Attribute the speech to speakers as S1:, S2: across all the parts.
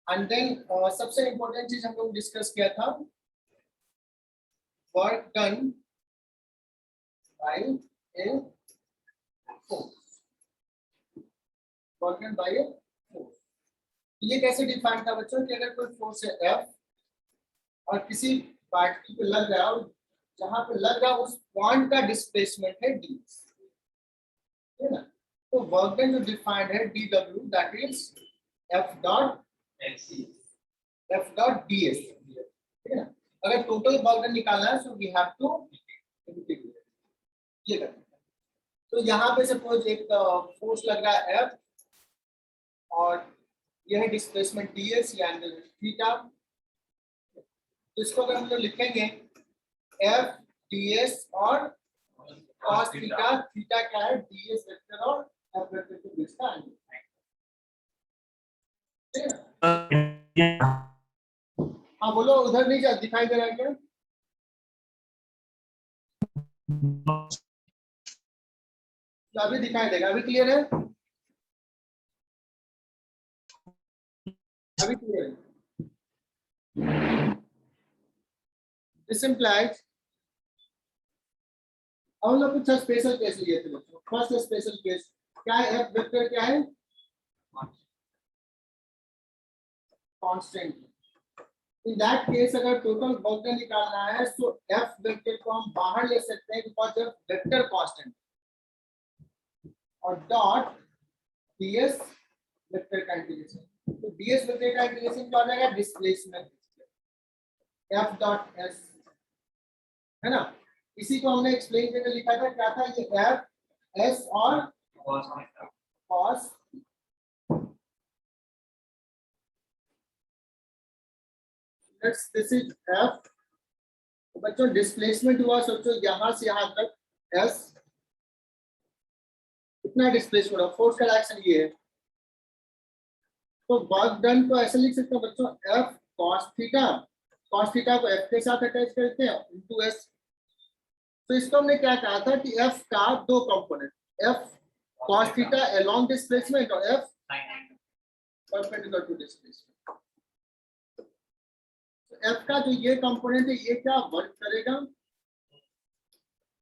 S1: And then सबसे important चीज हम लोग डिस्कस किया था, work done bye a force, work done bye a force. ये कैसे डिफाइन था बच्चों कि अगर कोई फोर्स है F और किसी पार्टिकल पे लग रहा है और जहां पे लग रहा है उस पॉइंट का डिस्प्लेसमेंट है d, है ना। तो वर्क डन जो डिफाइंड है dw, that is F dot ds, ठीक है ना। अगर टोटल वर्क डन निकालना है so we have to integrate, ये करना है। तो यहाँ पे सपोज एक फोर्स लग रहा है F और यह है डिस्प्लेसमेंट ds या एंगल थीटा। तो इसको अगर हम लोग लिखेंगे F ds और cos थीटा, थीटा क्या है ds वेक्टर और F वेक्टर के बीच का एंगल, ठीक है ना। हाँ बोलो, उधर नहीं जा दिखाई दे रहा है क्या? अभी दिखाई देगा, अभी क्लियर है, अभी क्लियर है। दिस इंप्लाइज हम लोग कुछ स्पेशल केस लिए थे बच्चों। फर्स्ट स्पेशल केस क्या है, एफ वेक्टर क्या है, कांस्टेंट। इन दैट केस अगर टोटल वर्क डन निकालना है तो एफ वेक्टर को हम बाहर ले सकते हैं बिकॉज़ एफ वेक्टर कांस्टेंट, और डॉट डीएस वेक्टर का इंटीग्रेशन। तो डीएस वेक्टर का इंटीग्रेशन क्या हो जाएगा, डिस्प्लेसमेंट एफ डॉट एस, है ना। इसी को हमने एक्सप्लेन करके लिखा था, क्या था ये एफ एस और कॉस, दिस इज एफ। बच्चों डिस्प्लेसमेंट हुआ, सोचो यहां से यहां तक एस, इतना डिस्प्लेसमेंट हुआ, फोर्स का डायरेक्शन ये है। तो वर्क डन को ऐसे लिख सकते हो बच्चों, F cos theta, cos theta को एफ के साथ अटैच करते हैं इनटू एस। तो इसको हमने क्या कहा था कि एफ का दो component, F cos theta along displacement और एफ परपेंडिकुलर टू डिस्प्लेसमेंट। तो एफ का जो ये कंपोनेंट है ये क्या वर्क करेगा,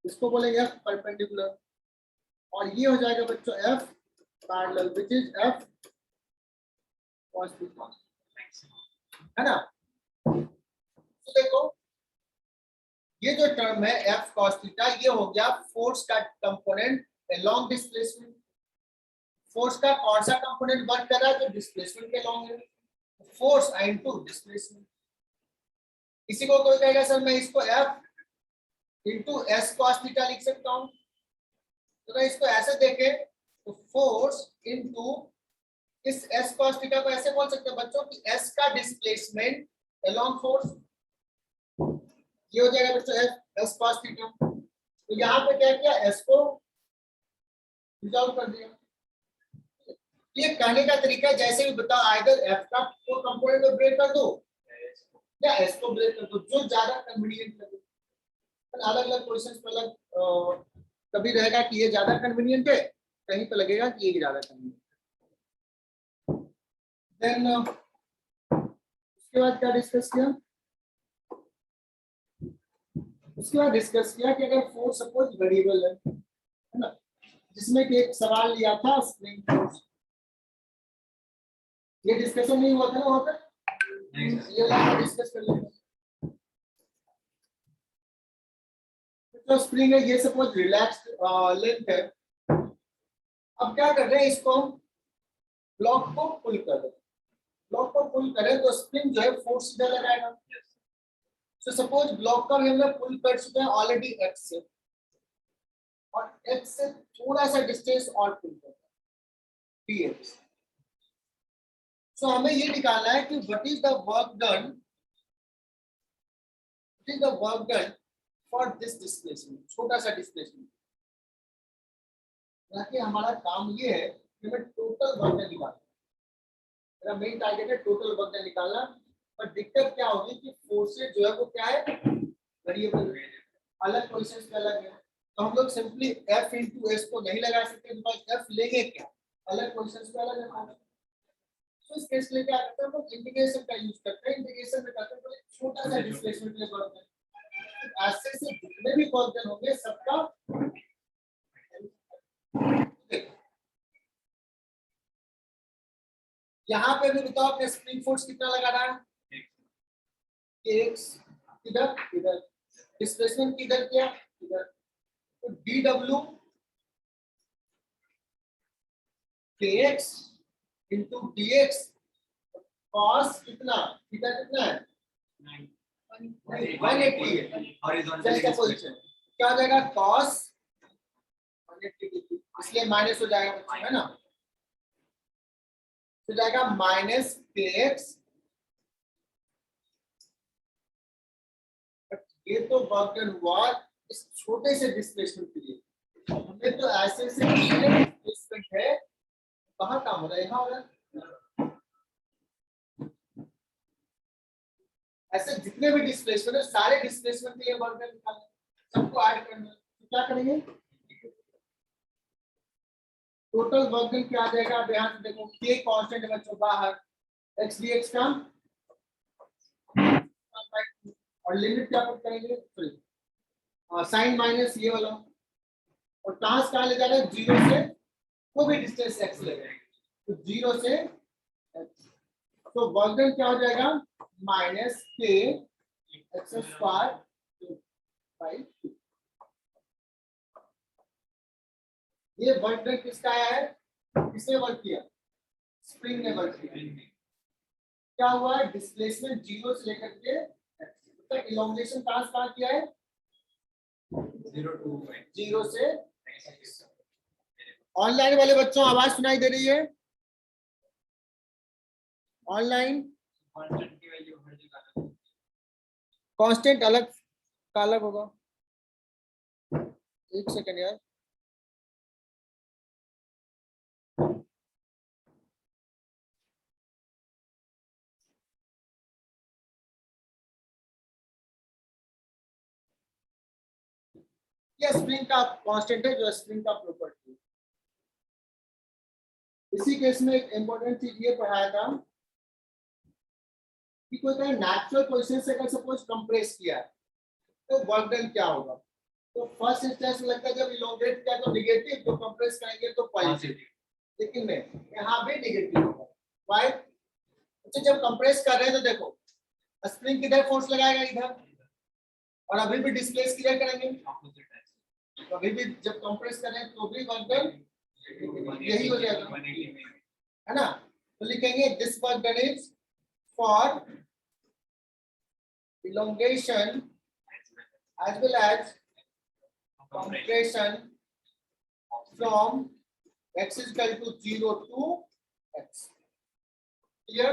S1: इसको बोलेंगे एफ परपेंडिकुलर, और ये हो जाएगा बच्चों F parallel, which is F cos theta, है ना। तो देखो ये जो टर्म है एफ कॉस थीटा, ये हो गया फोर्स का कंपोनेंट अलोंग डिस्प्लेसमेंट। फोर्स का कौन सा कंपोनेंट वर्क कर रहा है, जो डिस्प्लेसमेंट के अलोंग है, फोर्स इनटू डिस्प्लेसमेंट। इसी को कोई कहेगा सर मैं इसको F into S cos theta लिख सकता हूं। तो अगर इसको ऐसे देखें तो फोर्स इनटू इस एस कॉस थीटा को ऐसे बोल सकते हैं बच्चों कि एस का डिस्प्लेसमेंट अलोंग फोर्स, ये हो जाएगा बच्चों एस कॉस थीटा। तो यहाँ पे क्या किया, एस को रिजॉल्व कर दिया। ये कहने का तरीका जैसे भी बताओ, आइदर एफ का को कंपोनेंट को ब्रेक कर दो या एस को ब्रेक कर दो, जो ज्यादा कन्वीनियंट लगे। अलग अलग क्वेश्चंस पे अलग कभी रहेगा कि ये ज्यादा कन्वीनियंट है, कहीं पे लगेगा कि ये ज्यादा कन्वीनियंट। देन उसके बाद क्या डिस्कस किया, उसके बाद डिस्कस किया कि अगर फोर्स सपोज वेरिएबल है ना, जिसमें कि एक सवाल लिया था स्प्रिंग फोर्स, ये डिस्कशन नहीं हुआ था ना वहां पर, ये वाला डिस्कस कर लेंगे। तो स्प्रिंग है, ये सपोज रिलैक्स्ड लेंथ है। अब क्या कर रहे हैं, इसको हम ब्लॉक को पुल कर रहे हैं, ब्लॉक को पुल करें तो स्प्रिंग जो है फोर्स सीधा लगाएगा। तो सपोज ब्लॉक का हम लोग पुल कर चुके हैं ऑलरेडी एक्स से, और एक्स से थोड़ा सा डिस्टेंस और पुल कर dx। सो हमें ये निकालना है कि what is the work done, what is the work done for this displacement, छोटा सा डिस्प्लेसमेंट। ताकि हमारा काम ये है कि हमें टोटल वर्क डन निकालना, मेरा मेन टारगेट है टोटल वर्क डन निकालना। पर दिक्कत क्या होगी कि फोर्सेज जो है वो क्या है, वेरिएबल, अलग क्वेश्चंस में अलग है। तो हम लोग सिंपली F into S को नहीं लगा सकते, बिकॉज़ F लेंगे क्या, अलग क्वेश्चंस में अलग है। तो इस केस के लिए क्या करते हैं, हम इंटीग्रेशन का यूज करते हैं। इंटीग्रेशन में करते हैं तो एक छोटा सा डिस्प्लेसमेंट ले वर्क डन, ऐसे से जितने भी वर्क डन होंगे सबका यहाँ पे भी बताओ अपने स्प्रिंग फोर्स कितना लगा रहा है, x इधर इधर, डिस्प्लेसमेंट किधर किया इधर, तो dw kx into dx cos कितना, थीटा कितना है 180 है, जस्ट अपोजिशन क्या हो जाएगा cos 180, इसलिए माइनस हो जाएगा बच्चों, है ना, हो जाएगा माइनस kx। ये तो वर्क डन हुआ इस छोटे से डिस्प्लेसमेंट के लिए, हमें तो ऐसे से डिस्प्लेसमेंट है, कहाँ काम हो रहा है, यहाँ हो रहा है, ऐसे जितने भी डिस्प्लेसमेंट है सारे डिस्प्लेसमेंट के लिए वर्क डन निकालना, सबको ऐड करना, तो क्या करेंगे, टोटल वर्क डन क्या आ जाएगा, अब यहाँ से देखो k कांस्टेंट है बच्चों बाहर, x dx का और लिमिट क्या पुट करेंगे, सॉरी साइन माइनस ये वाला, और कहां से कहां ले जा रहे हैं, जीरो से कोई भी डिस्टेंस x ले जाएंगे, तो जीरो से x, तो वर्क डन क्या हो जाएगा minus k x square by 2। ये वर्क डन किसका आया है, किसने वर्क किया, स्प्रिंग ने वर्क किया, क्या हुआ है डिस्प्लेसमेंट जीरो से लेकर के तो इलोंगेशन कहां से कहां किया है, जीरो से। ऑनलाइन वाले बच्चों आवाज सुनाई दे रही है, ऑनलाइन कांस्टेंट अलग का अलग होगा, एक सेकंड यार, ये स्प्रिंग का कांस्टेंट है जो स्प्रिंग का प्रॉपर्टी है। इसी केस में एक इंपॉर्टेंट चीज ये पढ़ाया था कि कोई कहीं नेचुरल पोजीशन से अगर सपोज कंप्रेस किया है तो वर्क डन क्या होगा, तो फर्स्ट इंस्टेंस में लगता है जब इलोंगेट किया तो नेगेटिव, तो कंप्रेस करेंगे तो पॉजिटिव, लेकिन नहीं यहाँ भी नेगेटिव होगा, व्हाई, अच्छा जब कंप्रेस कर रहे हैं तो देखो स्प्रिंग किधर फोर्स लगाएगा इधर, और अभी भी डिस्प्लेस किधर करेंगे, तो अभी भी जब कंप्रेस करें तो भी वर्क डन यही हो जाएगा, है ना, तो लिखेंगे this work done is for elongation as well as compression from x is equal to 0 to x. Clear?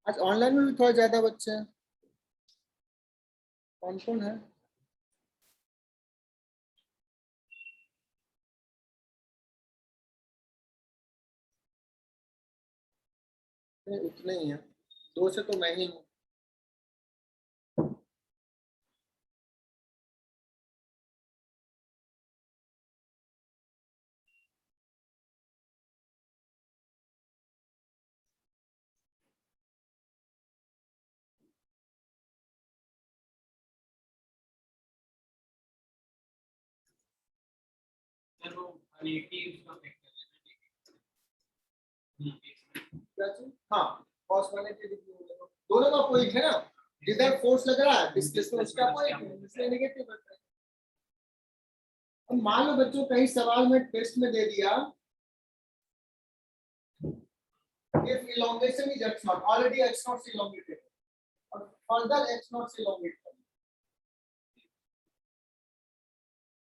S1: आज ऑनलाइन में भी थोड़ा ज्यादा बच्चे हैं, कौन है, उतने ही है, दो से तो मैं ही हूँ। हाँ cos 180 दोनों का पॉइंट है ना, जिधर फोर्स लग रहा है डिस्प्लेसमेंट उसका पॉइंट है, इसलिए नेगेटिव बनता है। अब मान लो बच्चों कहीं सवाल में टेस्ट में दे दिया if elongation is x naught, already x naught से elongated और further x naught से elongate करना,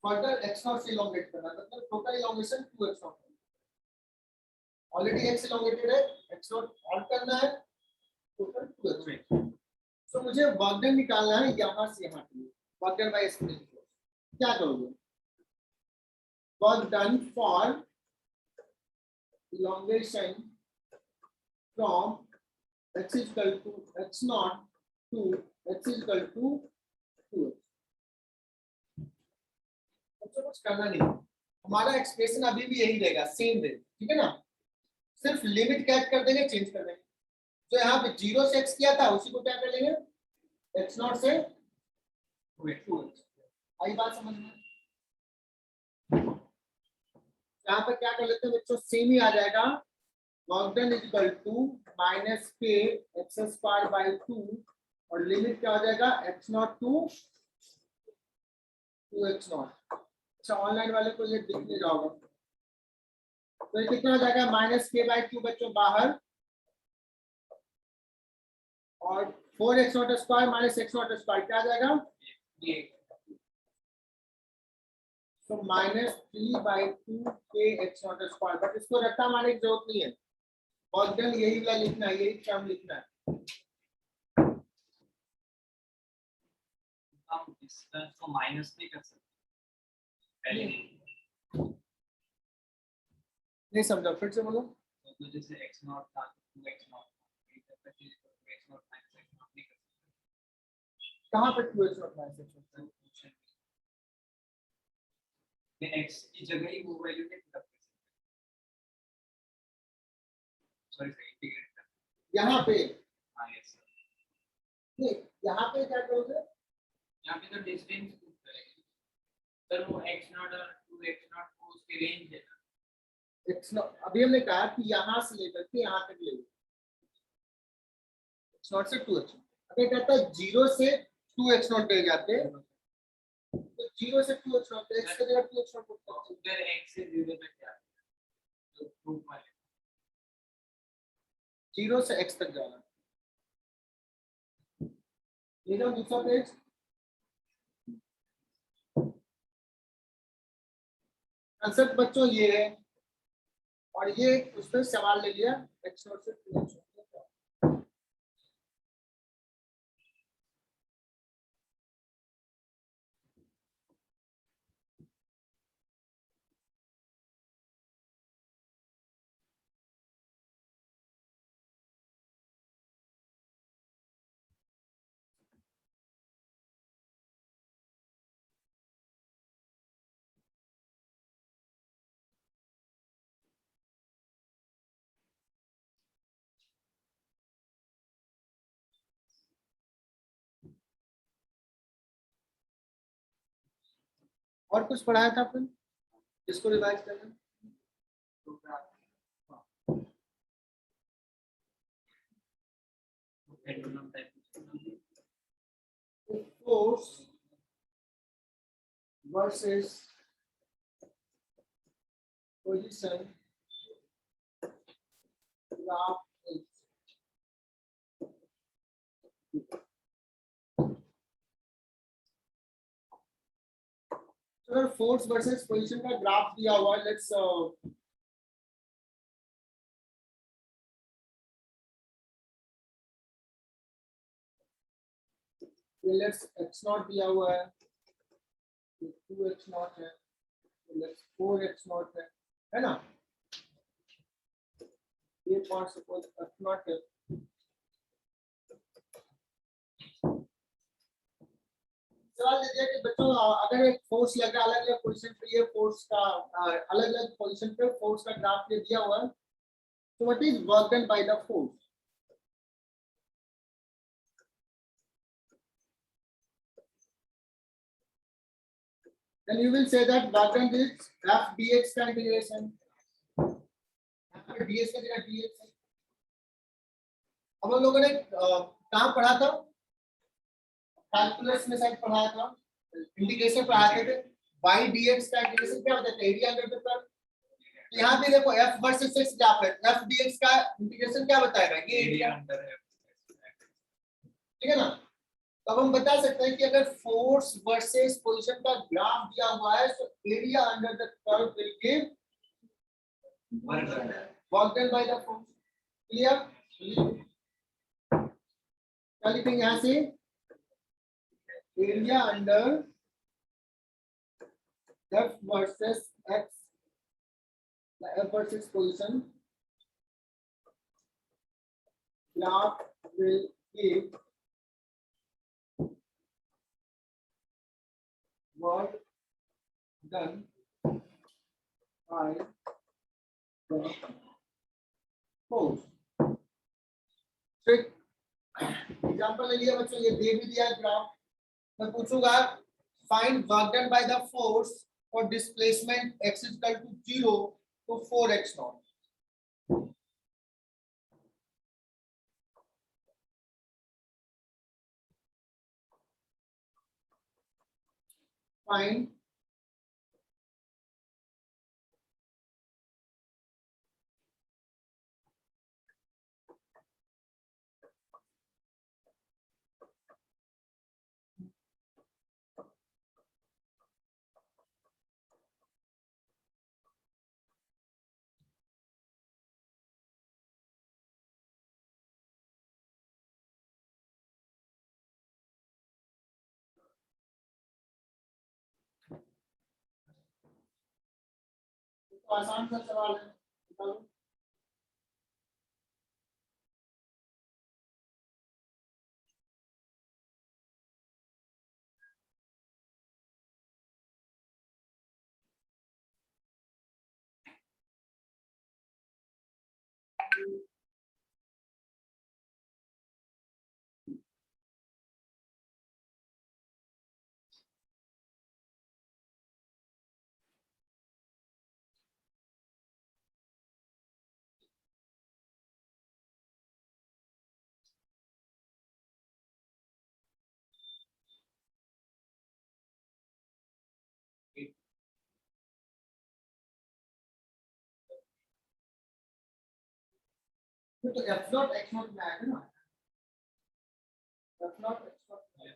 S1: further x naught से elongate करना मतलब total elongation 2x naught, already x elongated है, x naught और करना है, टोटल 2x naught। तो मुझे वर्क डन निकालना है यहाँ से यहाँ के लिए, work done bye spring force, क्या करोगे, work done for elongation from x is equal to x naught to x is equal to 2x। कुछ करना नहीं, हमारा एक्सप्रेशन अभी भी यही रहेगा, सेम रहेगा, ठीक है ना, सिर्फ लिमिट कैच कर देंगे, चेंज कर देंगे। तो यहाँ पे 0 से x किया था उसी को क्या कर लेंगे, x0 से 2x। आई बात समझ में? यहाँ पर क्या कर लेते हैं बच्चों, सेम ही आ जाएगा, work done is equal to minus k x square by 2 और लिमिट क्या हो जाएगा x0 टू 2x0। अच्छा ऑनलाइन वाले को ये दिख नहीं रहा होगा, तो ये कितना हो जाएगा माइनस के बाई 2 बच्चों बाहर, और 4x0 square minus x0 square क्या आ जाएगा, तो माइनस 3/2 के x0 स्क्वायर। बट इसको रट्टा मारने की जरूरत नहीं है, और देन यही वाला लिखना है, यही टर्म लिखना है।
S2: हम डिस्टेंस को माइनस नहीं कर सकते पहले,
S1: नहीं समझा, फिर से बोलो।
S2: तो जैसे x0 था 2x0 x0 माइनस x0 नहीं कर सकते।
S1: कहाँ पर 2x0 माइनस x0?
S2: x की जगह ही वो वैल्यू नहीं पुट अप कर सकते, सॉरी सर इंटीग्रेट कर,
S1: यहाँ पे
S2: हां यस सर,
S1: नहीं, यहाँ पे क्या करोगे,
S2: यहाँ पे तो डिस्टेंस पुट करेंगे सर, वो x0 और 2x0 को उसके रेंज है ना,
S1: x0 अभी हमने कहा कि यहाँ से लेकर के यहाँ तक ले x0 से 2x0। अगर कहता है 0 से 2x0 ले जाते तो 0 से 2x0 तो x की जगह 2x0 पुट करते,
S2: उधर x से 0 तक क्या तो प्रूफ वाले
S1: 0 से x तक जाना। ये जो दूसरा पेज, कंसेप्ट बच्चों ये है, और ये उसने सवाल ले लिया x0 से 2x0। और कुछ पढ़ाया था अपन, इसको रिवाइज करना। Force versus position graph is अगर फोर्स वर्सेस पोजीशन का ग्राफ दिया हुआ है, लेट्स x0 दिया हुआ है, 2x0 है, लेट्स 4x0 है ना, ये पॉइंट सपोज x0 है। सवाल लीजिए कि बच्चों अगर एक फोर्स लगा अलग अलग पोजीशन पे, ये फोर्स का अलग अलग पोजीशन पे फोर्स का ग्राफ ये दिया हुआ है, तो what is work done by the force? Then you will say that work done is f dx का इंटीग्रेशन, dx का जगह dx है। हम लोगों ने कहाँ पढ़ा था, कैलकुलस में शायद पढ़ाया था, इंटीग्रेशन पढ़ाते थे, y dx का इंटीग्रेशन क्या होता है, एरिया अंडर द कर्व। यहाँ पे देखो f वर्सेस x ग्राफ है, f dx का इंटीग्रेशन क्या बताएगा, ये एरिया अंडर है, ठीक है ना। तो हम बता सकते हैं कि अगर फोर्स वर्सेस पोजीशन का ग्राफ दिया हुआ है तो area under the curve will give work done by the force. Clear? क्या लिखेंगे यहाँ से, area under f versus x, f versus position graph will give work done by the force. तो एग्जांपल ले लिया बच्चों, ये दे भी दिया ग्राफ। मैं पूछूंगा find work done by the force और displacement x is equal to 0 तो 4x नॉट। फाइंड तो आसान सा सवाल है, निकालो। तो f नॉट x नॉट में आएगा ना, f नॉट x नॉट में।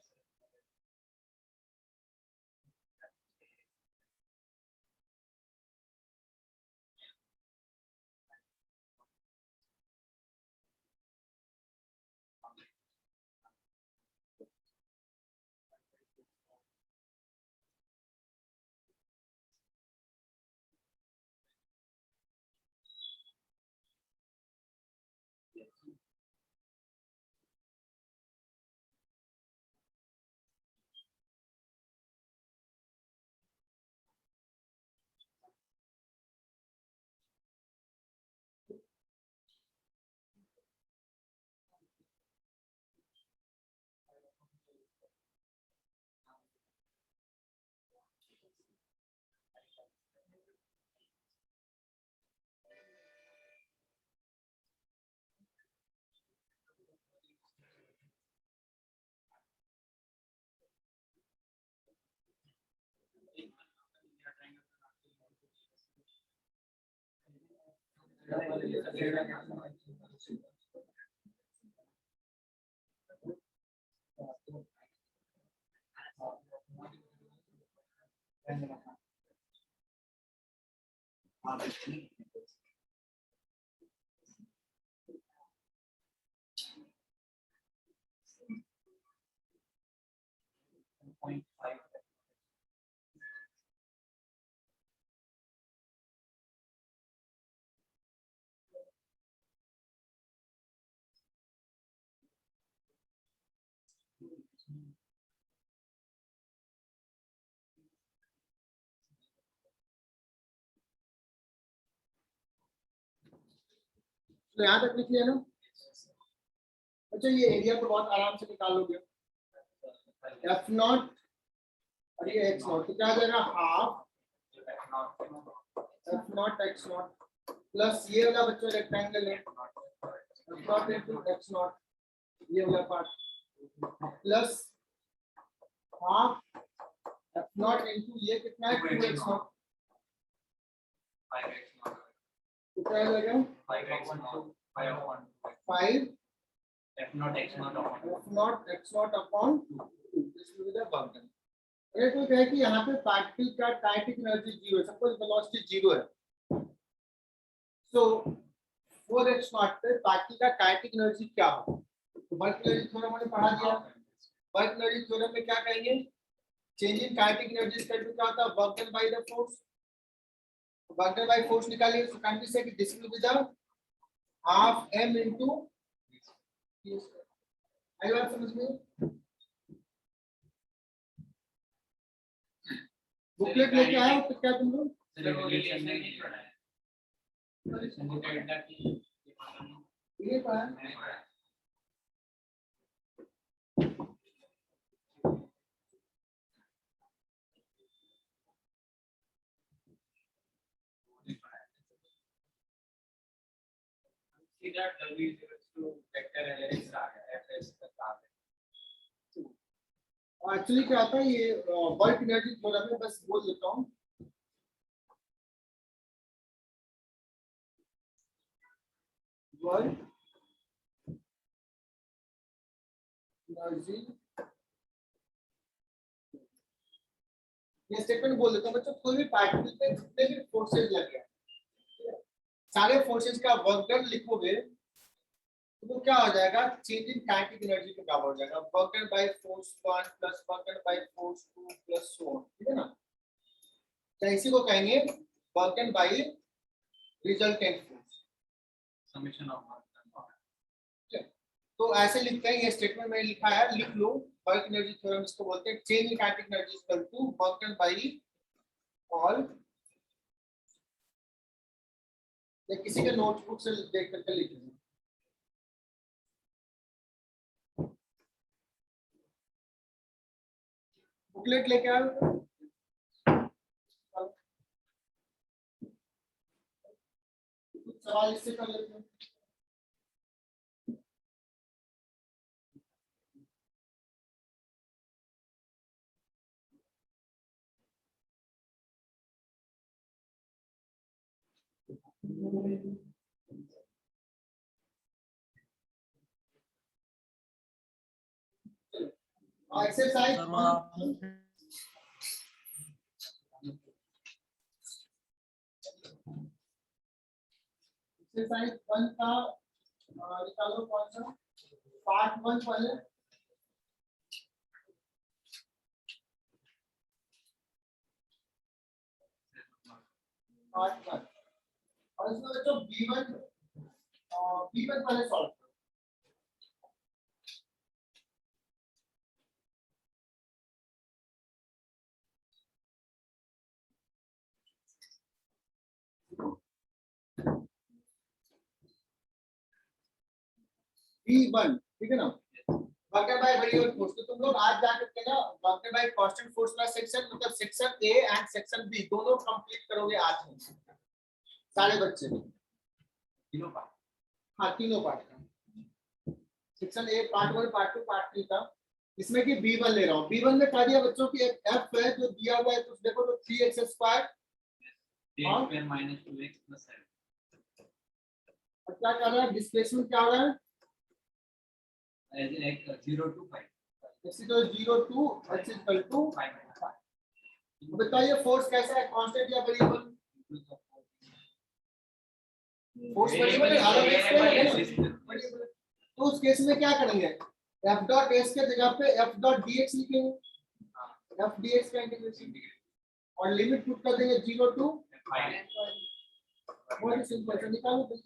S1: तो यहाँ तक लिख लिया ना। अच्छा ये एरिया तो बहुत आराम से निकाल लोगे, f नॉट और ये x नॉट, तो क्या आ जाएगा half f not x not plus ये वाला बच्चों रेक्टेंगल है f not into x not, ये वाला part plus half f not into ये कितना है 2x नॉट, कितना आ जाएगा 5
S2: F not x not upon
S1: f not x not upon 2, this will be the work done. अरे तो क्या है कि यहाँ पे पार्टिकल का काइनेटिक एनर्जी 0 है, सपोज वेलोसिटी 0 है, सो 4x नॉट पे पार्टिकल का काइनेटिक एनर्जी क्या हो, तो वर्क एनर्जी थ्योरम हमने पढ़ा दिया। वर्क एनर्जी थ्योरम में क्या कहेंगे, change in kinetic energy is equal to क्या होता है, work done by the force. Work done by force निकालिए, सो कैन बी से कि this will be the half m into p square. आई बात समझ में? बुकलेट लेके आए हो तो क्या तुम लोग? ये पढ़ा है?
S2: See that W is equals to vector LS FS तक आ गए.
S1: और एक्चुअली क्या होता है ये वर्क एनर्जी थ्योरम में, बस बोल देता हूँ. वर्क एनर्जी, ये स्टेटमेंट बोल देता हूँ बच्चों. कोई भी पार्टिकल पे जितने भी फोर्सेस लगे हैं, सारे फोर्सेस का वर्क डन लिखोगे तो वो क्या हो जाएगा, चेंज इन काइनेटिक एनर्जी के बराबर हो जाएगा. Work done by force 1 plus work done by force 2 plus so on. ठीक है ना. तो इसी को कहेंगे work done bye resultant force,
S2: Summation of work done.
S1: तो ऐसे लिखते हैं. ये स्टेटमेंट में लिखा है, लिख लो. वर्क एनर्जी थ्योरम इसको बोलते हैं. Change in kinetic energy equal to work done by all, या किसी के नोटबुक से देख करके लिख लो. बुकलेट लेके आओ. सवाल इससे कर लेते हैं. एक्सरसाइज एक्सरसाइज 1 का निकालो. कौन सा पार्ट 1 पहले. पार्ट 1 और इसमें बच्चों B1 पहले सॉल्व करो. B1 ठीक है ना. Work by variable force. तो तुम लोग आज जाकर के ना वर्क बाय कांस्टेंट फोर्स का सेक्शन, मतलब section A and section B दोनों कंप्लीट करोगे आज में, सारे बच्चे.
S2: तीनों पार्ट.
S1: हाँ, तीनों पार्ट का. Section A part 1 part 2 part 3 का. इसमें कि B1 ले रहा हूँ. B1 में कह दिया बच्चों की एक F है जो दिया हुआ है, तो देखो तो 3x square
S2: square minus 2x plus 7.
S1: और क्या कर रहा है, डिस्प्लेसमेंट क्या हो रहा है,
S2: As in like 0 to 5.
S1: x equal 0 to x equal to 5. बताइए फोर्स कैसा है, कांस्टेंट या वेरिएबल. फोर्स वेरिएबल है. तो उस केस में क्या करेंगे, f डॉट s के जगह पे f डॉट dx लिखेंगे. f dx का इंटीग्रेशन और लिमिट पुट कर देंगे 0 टू 5. बहुत सिंपल है, निकालो.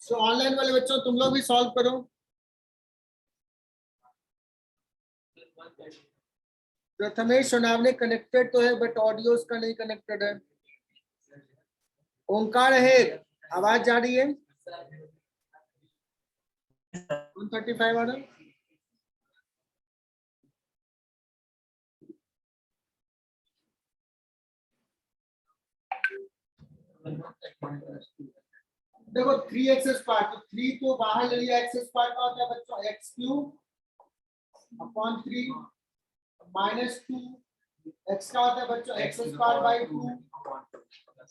S1: सो ऑनलाइन वाले बच्चों तुम लोग भी सॉल्व करो. प्रथमेश सोनावने कनेक्टेड तो है बट ऑडियो उसका नहीं कनेक्टेड है. ओंकार है, आवाज जा रही है. 135 आ रहा. देखो 3x स्क्वायर, तो 3 तो बाहर ले लिया. x स्क्वायर का होता है बच्चों x cube upon 3 minus 2. x का होता है बच्चों x स्क्वायर बाई 2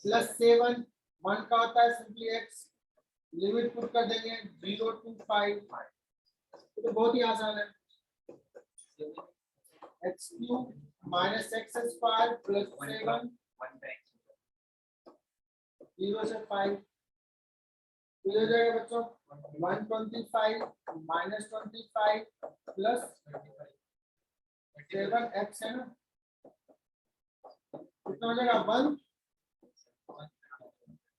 S1: प्लस 7. 1 का होता है सिंपली x. लिमिट पुट कर देंगे 0 टू 5. तो बहुत ही आसान है, x cube minus x square plus 7 0 से 5 तो ये हो जाएगा बच्चों 125 माइनस 25 प्लस 7x है ना, कितना हो जाएगा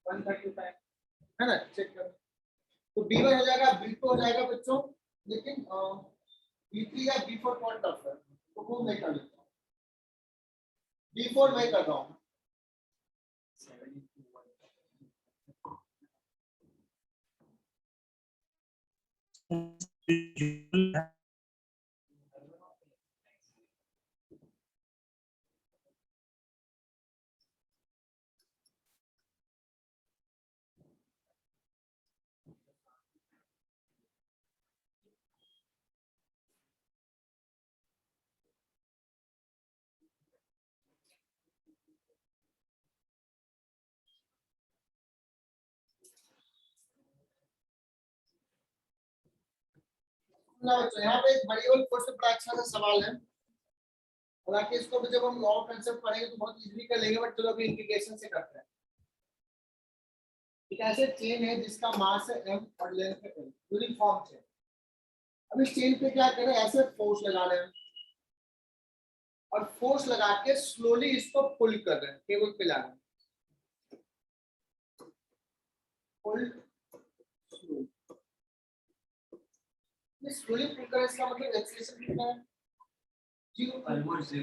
S1: 135 है ना। चेक करो तो B1 हो जाएगा, B2 हो जाएगा बच्चों, लेकिन B3 या B4 कौन टफ है तो वो मैं कर लेता हूँ, B4 मैं कर रहा हूँ। बच्चों यहाँ पे एक वेरिएबल फोर्स पे बड़ा अच्छा सा सवाल है, हालांकि इसको भी जब हम लॉ कंसेप्ट पढ़ेंगे तो बहुत इजीली कर लेंगे, बट चलो अभी इंटीग्रेशन से करते हैं। एक ऐसे चेन है जिसका मास है m और लेंथ है l, यूनिफॉर्म चेन। अब इस चेन पे क्या करें, ऐसे फोर्स लगा रहे हैं और फोर्स लगा के स्लोली इसको पुल कर रहे हैं, केबल पे ला रहे हैं, पुल स्लोली पुल कर, इसका मतलब एक्सेलरेशन कितना है, 0, ऑलमोस्ट 0,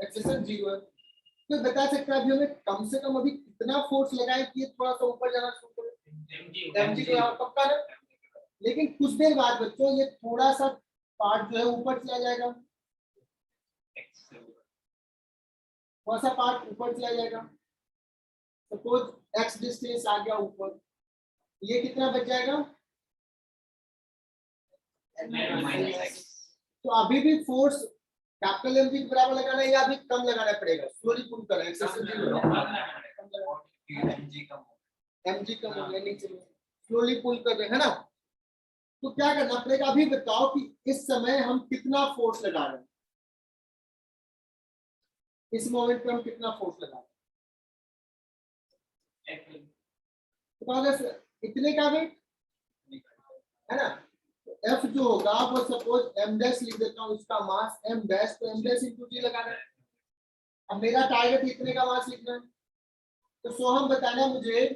S1: एक्सेलरेशन 0 है। तो बता सकते हैं अभी हमें कम से कम अभी कितना फोर्स लगाए कि ये थोड़ा सा ऊपर जाना शुरू करे, mg को यहाँ पक्का है, लेकिन कुछ देर बाद बच्चों ये थोड़ा सा पार्ट जो है ऊपर चला जाएगा, थोड़ा सा पार्ट ऊपर चला जाएगा, सपोज x डिस्टेंस आ गया ऊपर, ये कितना बच जाएगा, तो अभी भी फोर्स कैपिटल एम के बराबर लगाना है या अभी कम लगाना पड़ेगा, स्लोली पुल करें, एक्सेलरेशन mg कम हो गया नीचे, स्लोली पुल कर रहे हैं ना। तो क्या करना पड़ेगा, अभी बताओ कि इस समय हम कितना फोर्स लगा रहे हैं, इस मोमेंट पे हम कितना फोर्स लगा रहे हैं, तो इतने का वेट है ना। F जो होगा वो सपोज m डैश लिख देता हूँ, इसका मास m डैश, तो m डैश इनटू g लगाना है। अब मेरा टारगेट इतने का मास लिखना है, तो सो हम बताना मुझे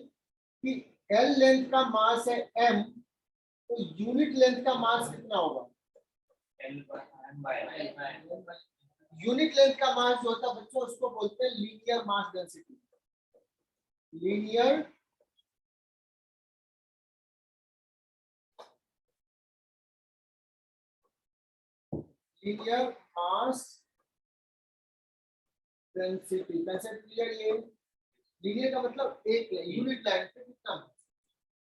S1: कि L लेंथ का मास है m, तो यूनिट लेंथ का मास कितना होगा, यूनिट लेंथ का मास जो होता है बच्चों उसको बोलते हैं linear mass density, linear linear mass density. Concept clear? ये लीनियर का मतलब एक यूनिट लाइन पे कितना,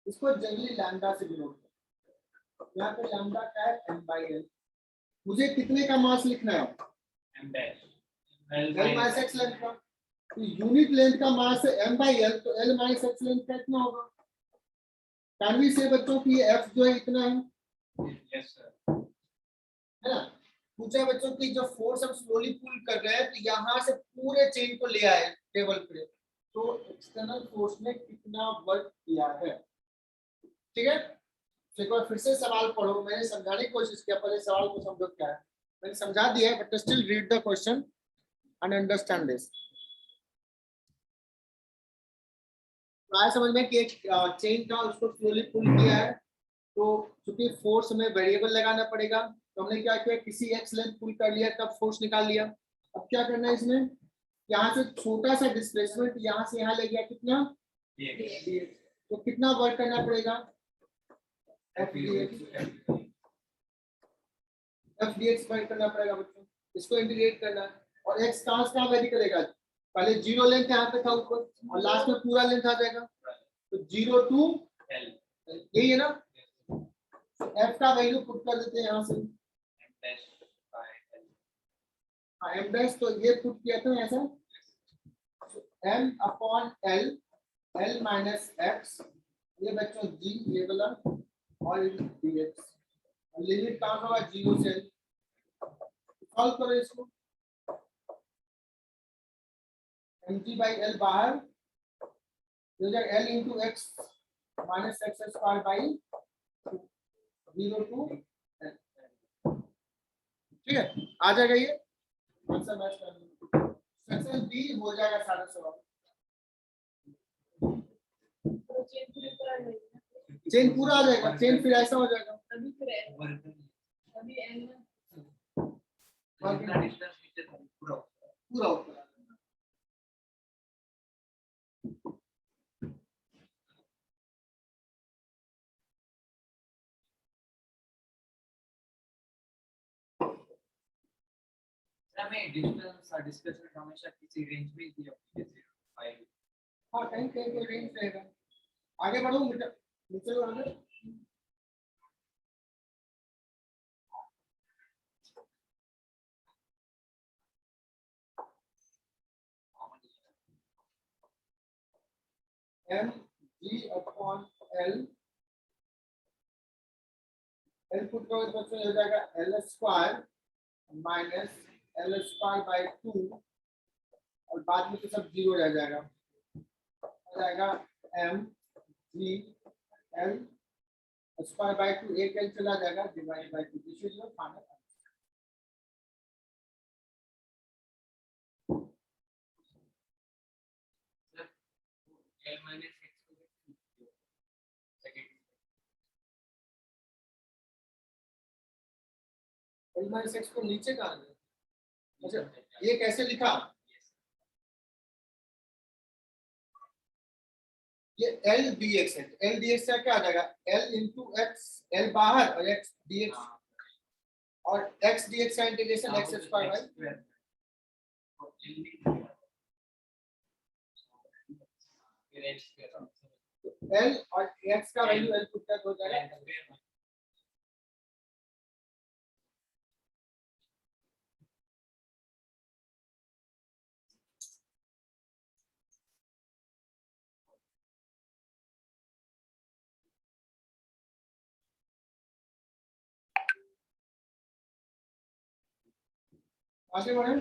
S1: इसको जनरली लैम्डा से डिनोट करते हैं। यहाँ पे लैम्डा क्या है, m/l। मुझे कितने का मास लिखना है, l माइनस x लेंथ का, तो यूनिट लेंथ का मास है m/l, तो l माइनस x लेंथ का कितना होगा। कैन वी से बच्चों कि ये f जो है इतना है,
S2: यस सर,
S1: है ना। पूछा बच्चों की जो फोर्स हम स्लोली पुल कर रहे हैं, तो यहाँ से पूरे चेन को ले आए टेबल पे, तो एक्सटर्नल फोर्स ने कितना वर्क किया है, ठीक है। तो एक बार फिर से सवाल पढ़ो, मैंने समझाने की कोशिश किया, पहले सवाल को समझो क्या है, मैंने समझा दिया है, but still read the question and understand this. आया समझ में कि एक चेन था उसको स्लोली पुल किया है, तो चूंकि फोर्स में वेरिएबल लगाना पड़ेगा, तो हमने क्या किया, किसी एक्स लेंथ पुल कर लिया तब फोर्स निकाल लिया। अब क्या करना है इसमें, यहाँ से छोटा सा डिस्प्लेसमेंट यहाँ से यहाँ ले गया, कितना तो कितना वर्क करना पड़ेगा, एफ डी एक्स वर्क करना पड़ेगा बच्चों, इसको इंटीग्रेट करना है। और एक्स कहाँ से कहाँ वेरी करेगा, पहले जीरो लेंथ यहाँ पे था ऊपर और लास्ट में पूरा लेंथ आ जाएगा, तो 0 to l, यही है ना। f का वैल्यू पुट कर देते हैं यहाँ से, m डैश, तो ये पुट किया था ऐसा, m/l, l माइनस x, ये बच्चों g, ये वाला और dx लिमिट कहाँ होगा 0 से सॉल्व करो इसको mg by l बाहर हो जाएगा l into x minus x square by 0 to l ठीक है आ जाएगा ये आंसर मैच कर लो सेक्शन बी हो जाएगा 7.5 चेन पूरा आ जाएगा चेन फिर ऐसा हो जाएगा पूरा ऊपर
S2: हमें डिस्टेंस डिस्प्लेसमेंट हमेशा किसी रेंज में दिया होता है जैसे 5
S1: हाँ कहीं कहीं कोई रेंज रहेगा आगे बढ़ो मीटर नीचे आगे m g upon l l put करोगे तो बच्चों हो जाएगा l square minus l square by 2 और बाद में तो सब जीरो रह जाएगा हो जाएगा m g l square by 2 एक l चला जाएगा divide by 2 this is your final
S2: l minus x को सेकंड
S1: l माइनस x को नीचे कहां है अच्छा ये कैसे लिखा ये l dx है l dx से क्या आ जाएगा l into x l बाहर और x dx और x dx का integration x square by l और x का वैल्यू l पुट कर हो जाएगा आगे बढ़े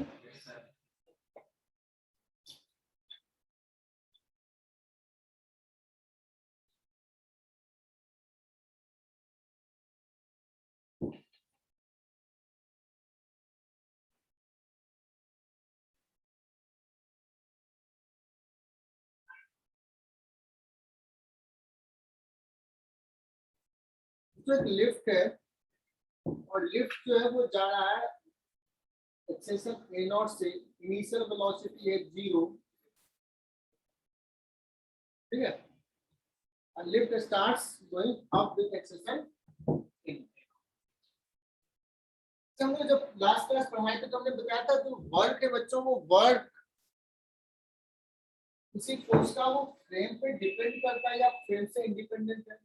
S1: तो एक लिफ्ट है और लिफ्ट जो है वो जा रहा है एक्सेशन a नॉट से इनिशियल वेलोसिटी है 0 ठीक है and lift starts going up with acceleration हमने जब लास्ट क्लास पढ़ाई थी तो हमने बताया था जो वर्क के बच्चों को वर्क किसी फोर्स का वो फ्रेम पे डिपेंड करता है या फ्रेम से इंडिपेंडेंट है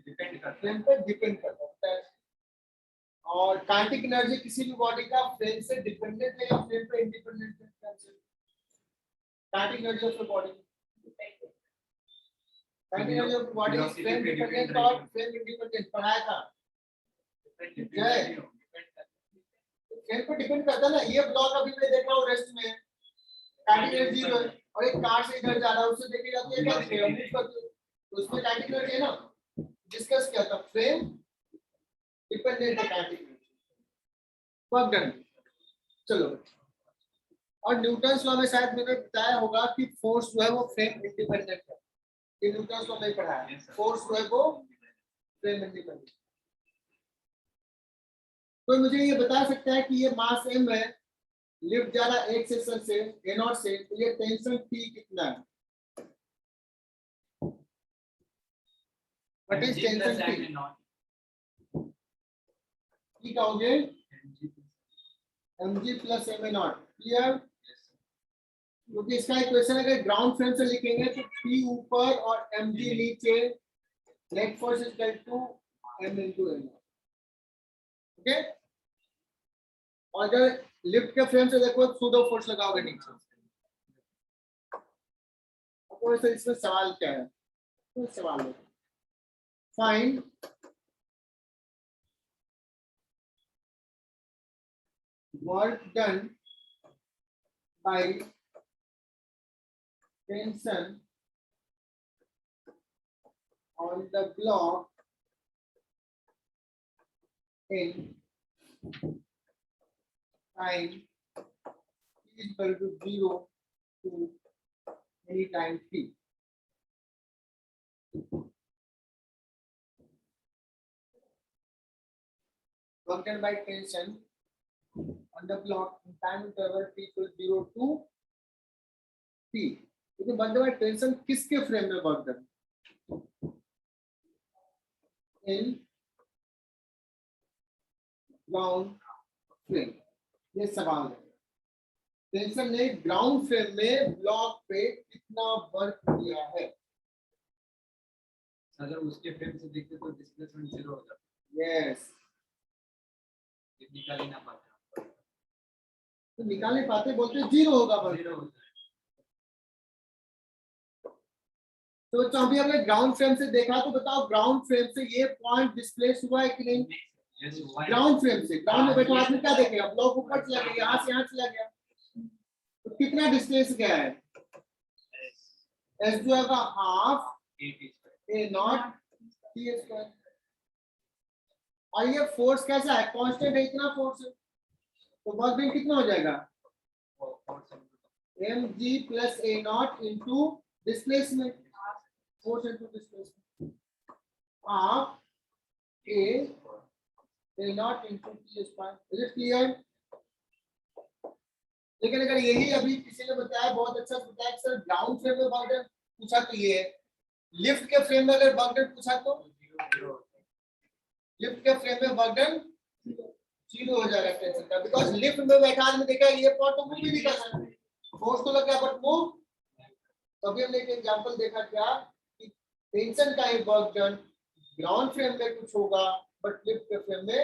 S1: डिपेंड करता है फ्रेम पे डिपेंड करता है और काइनेटिक एनर्जी किसी भी बॉडी का फ्रेम से डिपेंडेंट है या फ्रेम पे इंडिपेंडेंट है kinetic energy of the body kinetic energy of the body frame dependent और फ्रेम इंडिपेंडेंट पढ़ाया था फ्रेम पे डिपेंड करता है ना ये ब्लॉक अभी मैं देख रहा हूँ रेस्ट में काइनेटिक एनर्जी और एक कार से इधर जा रहा है उससे देखी जाती है क्या दिखेगा मूव करते तो उसमें काइनेटिक एनर्जी है ना डिस्कस किया था फ्रेम डिपेंडेंट है काइनेटिक एनर्जी वर्क डन चलो और न्यूटन्स लॉ में शायद मैंने बताया होगा कि फोर्स जो है वो फ्रेम इंडिपेंडेंट है ये न्यूटन्स लॉ में पढ़ा है फोर्स जो है वो फ्रेम इंडिपेंडेंट कोई मुझे ये बता सकता है कि ये मास m है लिफ्ट जा रहा है एक सेक्शन से a नॉट से तो ये टेंशन T कितना है what is tension T T का हो गया mg plus ma not clear क्योंकि इसका इक्वेशन अगर ग्राउंड फ्रेम से लिखेंगे तो P ऊपर और mg नीचे net force is equal to m into n okay और अगर लिफ्ट के फ्रेम से देखो सूडो फोर्स लगाओगे नीचे तो इसमें सवाल क्या है तो सवाल है find work done by tension on the block in time t is equal to 0 to any time t. Work done by tension on the block in time interval t equal 0 to t. लेकिन work done by tension किसके frame में work done? In ground frame. ये सवाल है. Tension ने ground frame में block पे कितना वर्क किया है?
S2: अगर उसके फ्रेम से देखते तो डिस्प्लेसमेंट 0 हो जाता
S1: यस.
S2: निकाल ही ना पाते.
S1: तो निकाल नहीं पाते, बोलते 0 होगा वर्क.
S2: 0 होता है.
S1: तो बच्चों अभी हमने ग्राउंड फ्रेम से देखा, तो बताओ ग्राउंड फ्रेम से ये पॉइंट डिस्प्लेस हुआ है कि नहीं?
S2: Yes, why?
S1: ग्राउंड फ्रेम से. ग्राउंड में बैठा आदमी क्या देखेगा? ब्लॉक ऊपर चला गया, यहाँ से यहाँ चला गया, तो कितना डिस्प्लेस गया है? एस जो है half a not T square. और ये फोर्स कैसा है? कांस्टेंट है, इतना फोर्स है, तो वर्क डन कितना हो जाएगा? M g plus a nought into displacement. Force into displacement half a nought into t square. Is it clear? लेकिन अगर यही अभी किसी ने बताया, बहुत अच्छा बताया सर ग्राउंड फ्रेम में वर्क डन पूछा तो ये, लिफ्ट के फ्रेम में अगर वर्क डन पूछा तो लिफ्ट के फ्रेम में वर्क डन 0 हो जाएगा टेंशन का, बिकॉज लिफ्ट में बैठा आदमी देखा ये पॉइंट तो मूव भी नहीं कर सकता, फोर्स तो लग गया बट मूव. तो अभी हमने एक एग्जांपल देखा क्या कि टेंशन का एक वर्क डन ग्राउंड फ्रेम में कुछ होगा बट लिफ्ट के फ्रेम में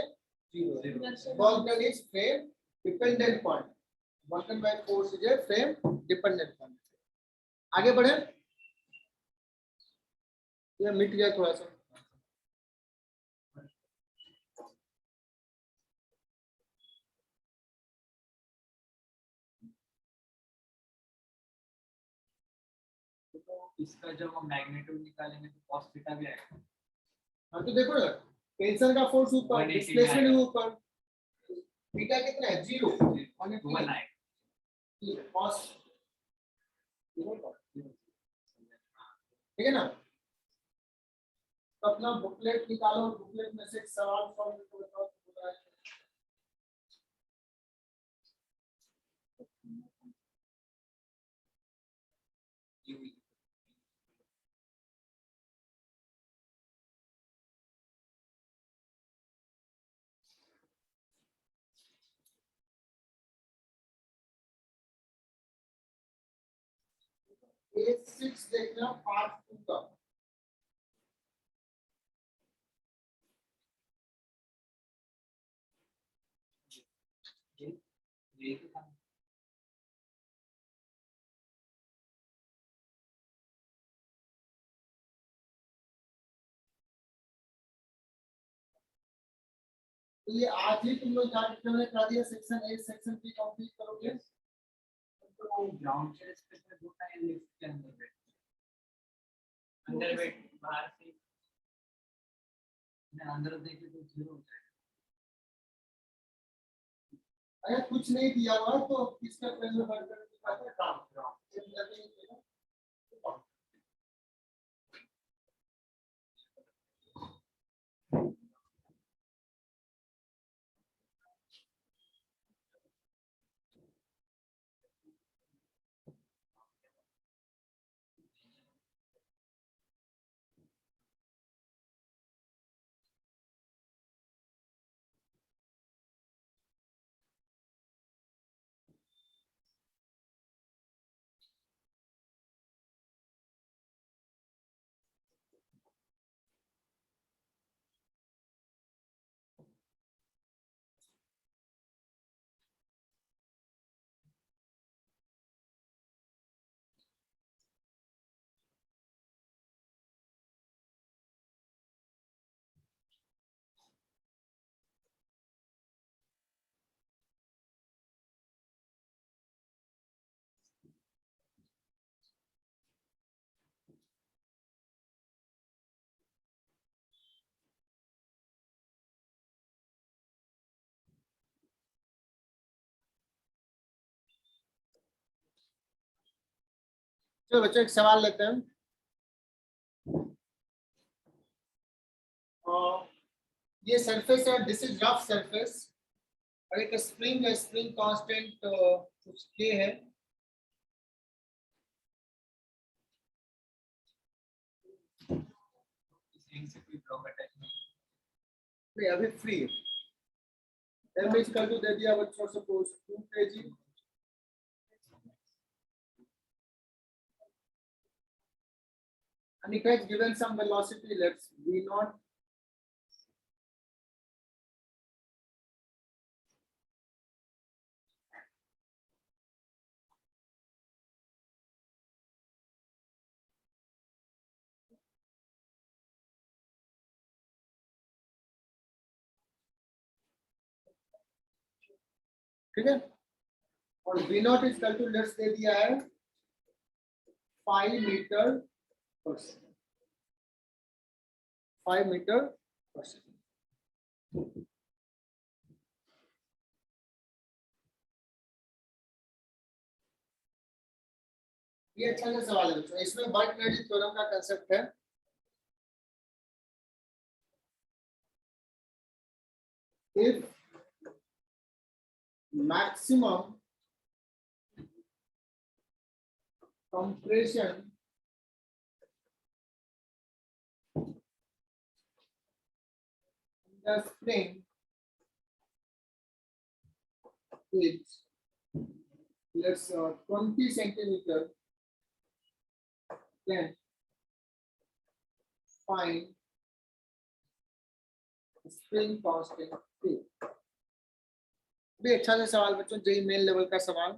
S1: 0. Work done is frame dependent point. Work done by force is a frame dependent point. आगे बढ़े. ये मिट गया थोड़ा सा.
S2: इसका जब हम मैग्नीट्यूड निकालेंगे तो cos थीटा भी आएगा.
S1: हाँ तो देखो ना, टेंशन का फोर्स ऊपर,
S2: 180
S1: डिस्प्लेसमेंट
S2: आएगा.
S1: ऊपर, थीटा कितना है? 0.
S2: 1 आएगा.
S1: कॉस ठीक है ना. तो अपना बुकलेट निकालो, बुकलेट में से एक सवाल सॉल्व करके बताओ. A6 देखना पार्ट 2 का.
S2: ये तो था.
S1: तो ये आज ही तुम लोग जाके हमने करा दिया, section A section B complete करोगे.
S2: तो ग्राउंड से स्पेस में 2 टाइम लिफ्ट के अंदर बैठ बाहर से मैं अंदर देखे तो 0 हो जाएगा.
S1: अगर कुछ नहीं दिया हुआ तो किसका फ्रेम में वर्क करने का काम. चलो बच्चों एक सवाल लेते हैं। ये सरफेस है, दिस इज रफ सरफेस, और एक स्प्रिंग है, स्प्रिंग कांस्टेंट कुछ के है,
S2: स्प्रिंग से कोई ब्लॉक अटैचमेंट
S1: नहीं अभी फ्री है। एम इक्वल टू दे दिया बच्चों, suppose 2 kg, and it has given some velocity, let's v naught, ठीक है, और v naught is equal to let's दे दिया है 5 मीटर पर सेकंड, 5 मीटर पर सेकंड। ये अच्छा सा सवाल है बच्चों, इसमें वर्क एनर्जी थ्योरम का कांसेप्ट है। If maximum compression in the spring is, let's 20 centimeter, then find spring constant K। भी अच्छा सा सवाल बच्चों, जेई मेन लेवल का सवाल।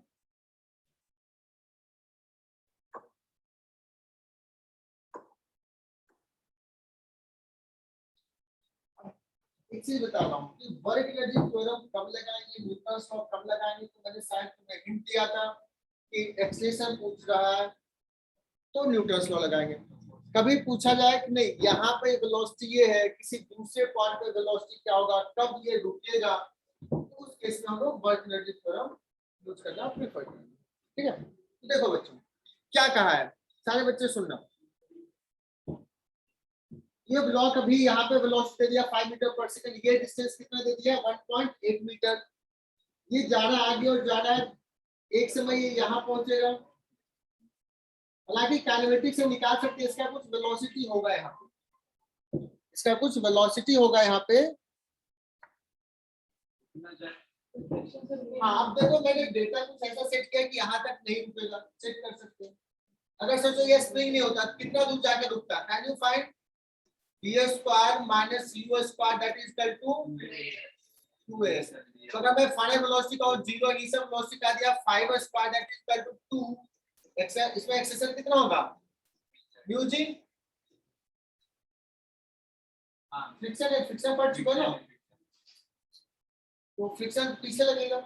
S1: एक चीज बता रहा हूँ कि वर्क एनर्जी थ्योरम कब लगाएंगे, न्यूटन्स लॉ कब लगाएंगे, तो मैंने शायद तुम्हें हिंट दिया था कि एक्सेलरेशन पूछ रहा है तो न्यूटन्स लॉ लगाएंगे। कभी पूछा जाए कि नहीं यहाँ पे वेलोसिटी ये है, किसी दूसरे पॉइंट पे वेलोसिटी क्या होगा, कब ये रुकेगा, तो उस केस में हम लोग वर्क एनर्जी थ्योरम यूज करना प्रेफर करेंगे। ठीक है, तो देखो बच्चों क्या कहा है, सारे बच्चे सुनना। ये ब्लॉक अभी यहाँ पे वेलोसिटी दे दिया 5 मीटर पर सेकंड, ये डिस्टेंस कितना दे दिया 1.8 मीटर। ये जा रहा है आगे और जा रहा है, एक समय ये यहाँ पहुंचेगा। हालांकि काइनेमेटिक्स से निकाल सकते हैं, इसका कुछ वेलोसिटी होगा यहाँ पे, इसका कुछ वेलोसिटी होगा यहाँ पे। हाँ अब देखो मैंने डेटा कुछ ऐसा सेट किया कि यहाँ तक नहीं रुकेगा, चेक कर सकते हैं। अगर सोचो ये स्प्रिंग नहीं होता कितना दूर जाकर रुकता, can you find v square minus u square that is equal to 2s। तो अगर मैं फाइनल वेलोसिटी का 0 इनिशियल वेलोसिटी का दिया 5 square that is equal to 2, इसमें एक्सेलरेशन कितना होगा u जी, हां फ्रिक्शन है, फ्रिक्शन पड़ चुका ना, तो फ्रिक्शन पीछे लगेगा,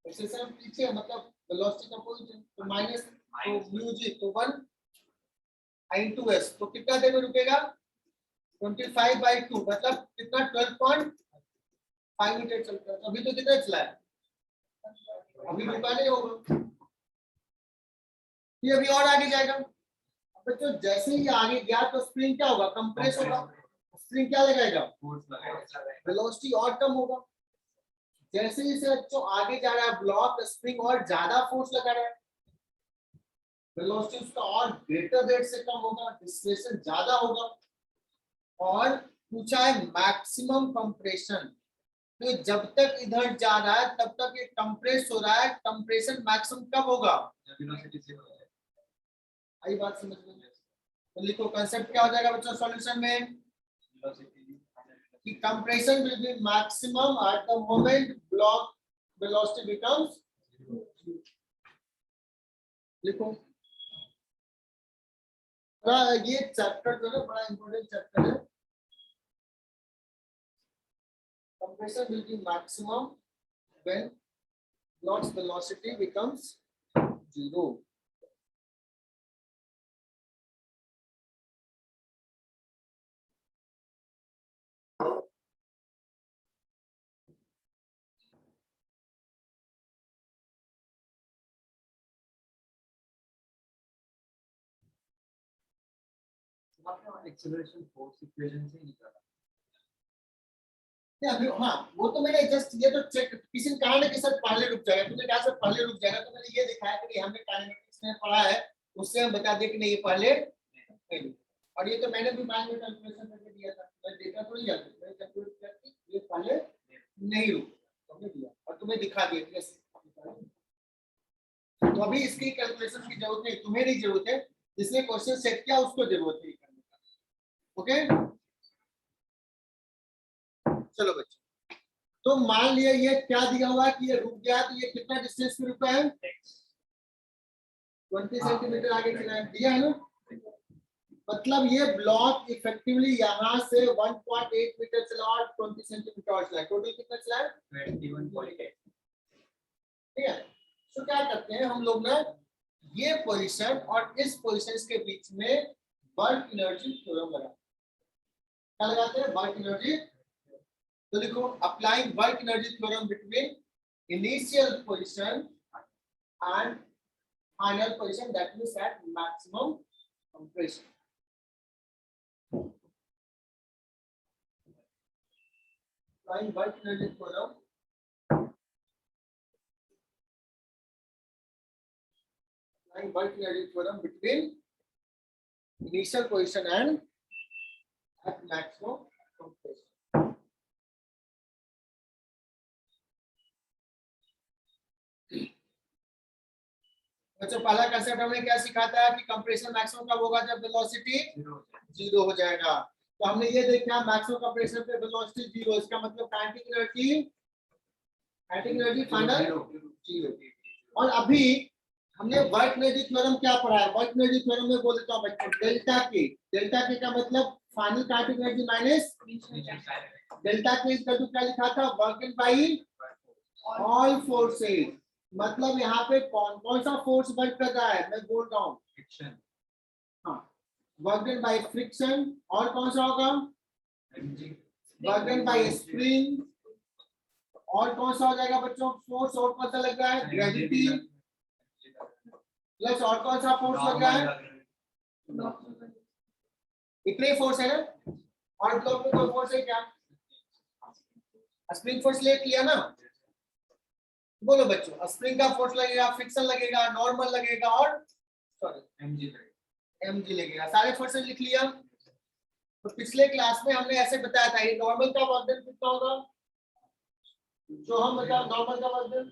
S1: एक्सेलरेशन पीछे मतलब वेलोसिटी का अपोजिट है, तो माइनस तो u जी तो 1 into s, तो कितना देर में रुकेगा 25/2 मतलब कितना 12.5 मीटर चलता है। अभी तो कितना चला है, अभी रुका नहीं होगा, ये अभी और आगे जाएगा। बच्चों जैसे ही आगे गया तो स्प्रिंग क्या होगा, कंप्रेस होगा, स्प्रिंग क्या लगाएगा, वेलोसिटी और कम होगा। जैसे ही से जो आगे जा रहा है ब्लॉक, स्प्रिंग और ज्यादा फोर्स लगा रहा है, वेलोसिटी उसका और ग्रेटर रेट से कम होगा, डिस्प्लेसमेंट ज्यादा होगा। और पूछा है मैक्सिमम कंप्रेशन, तो जब तक इधर जा रहा है तब तक ये कंप्रेस हो रहा है, कंप्रेशन मैक्सिमम कब होगा, आई बात समझ में। तो लिखो कंसेप्ट क्या हो जाएगा बच्चों सॉल्यूशन में, कि compression will be maximum at the moment block velocity becomes, लिखो। ये चैप्टर जो है बड़ा इंपॉर्टेंट चैप्टर है। Compression will be maximum when block's velocity becomes 0.
S2: आपने एक्सेलरेशन फोर्स इक्वेशन से निकाला।
S1: अभी हाँ वो तो मैंने जस्ट ये तो चेक किसी ने कहा ना कि सर पहले रुक जाएगा, तुमने कहा सर पहले रुक जाएगा, तो मैंने ये दिखाया कि हमने काइनेटिक्स में पढ़ा है, उससे हम बता दें कि नहीं ये पहले नहीं रुका। और ये तो मैंने भी बाद में कैलकुलेशन करके दिया था, मैं देखा थोड़ी जाता मैंने कैलकुलेट किया कि ये पहले नहीं रुका, हमने दिया और तुम्हें दिखा दिया कैसे। तो अभी इसकी कैलकुलेशन की जरूरत नहीं, तुम्हें नहीं जरूरत है, जिसने क्वेश्चन सेट किया उसको जरूरत है करने का। ओके चलो बच्चों, तो मान लिया ये क्या दिया हुआ है कि ये रुक गया, तो ये कितना डिस्टेंस पे रुका है, 20 सेंटीमीटर आगे चला है, दिया है ना। मतलब ये ब्लॉक इफेक्टिवली यहाँ से 1.8 मीटर चला और 20 सेंटीमीटर और चला, टोटल कितना चला है
S2: 21.8।
S1: ठीक है। तो क्या करते हैं हम लोग ना, ये पोजीशन और इस पोजीशन के बीच में वर्क एनर्जी थ्योरम लगाते हैं। क्या लगाते हैं, वर्क एनर्जी। तो लिखो applying work energy theorem between initial position and final position, that means at maximum compression. Applying work energy theorem work energy theorem between initial position and at maximum compression. बच्चों पहला concept हमने क्या सीखा था कि compression maximum कब होगा, जब वेलोसिटी जीरो हो जाएगा। तो हमने ये देखा मैक्सिमम कंप्रेशन पे वेलोसिटी जीरो, इसका मतलब काइनेटिक एनर्जी फाइनल जीरो। और अभी हमने वर्क एनर्जी थ्योरम क्या पढ़ा है, वर्क एनर्जी थ्योरम में बोल देता हूं बच्चों, डेल्टा के का मतलब final kinetic energy minus delta के इसका जो क्या लिखा था, work done by all forces. मतलब यहाँ पे कौन कौन सा फोर्स वर्क कर रहा है, मैं बोल रहा हूँ
S2: फ्रिक्शन।
S1: हाँ, वर्क डन बाई फ्रिक्शन, और कौन सा होगा वर्क डन बाई स्प्रिंग, और कौन सा हो जाएगा बच्चों फोर्स, और कौन सा लग रहा है ग्रेविटी, प्लस और कौन सा फोर्स लग रहा है, इतने फोर्स है ना। और ब्लॉक में कोई फोर्स है क्या, स्प्रिंग फोर्स ले लिया ना। बोलो बच्चों स्प्रिंग का फोर्स लगेगा, फ्रिक्शन लगेगा, नॉर्मल लगेगा और सॉरी एमजी लगेगा, सारे फोर्सेस लिख लिया। तो पिछले क्लास में हमने ऐसे बताया था ये नॉर्मल का वर्क डन कितना होगा, जो हम बताओ नॉर्मल का वर्क डन